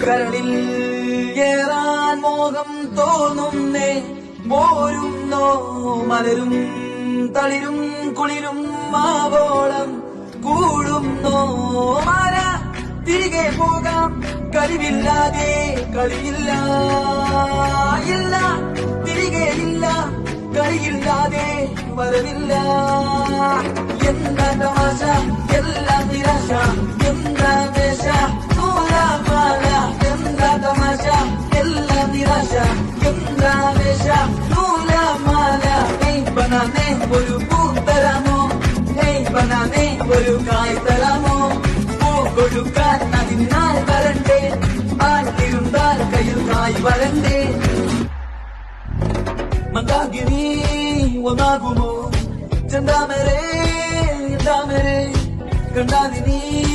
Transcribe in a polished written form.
കരളിൽ ഏറാൻ മോഹം തോന്നുന്നേ പോരുന്നോ മലരും തളിരും കുളിരും മാവോളം കൂടുന്നോ മാല തിരികെ പോകാം കഴിവില്ലാതെ കളിയില്ല ഇല്ല തിരികെ ഇല്ല കളിയില്ലാതെ വരവില്ല എന്താ തമാശ എല്ലാം നിരാശ എന്താ വേഷ നൂലാമാല എന്താ തമാശ എല്ലാം നിരാശ എന്താ വേഷ നൂലാമാല ബനാനെ ഒരു പൂ തരാമോ ബനാനെ ഒരു കായ് തരാമോ പൂ കൊടുക്കാൻ അതിനാൽ വരണ്ടേ ആട്ടിരുന്നാൽ കയ്യിൽ കായ് വരണ്ടേ മന്ദാകിനി ഒന്നാകുമോ ചെന്താമരേ കണ്ടാതിനി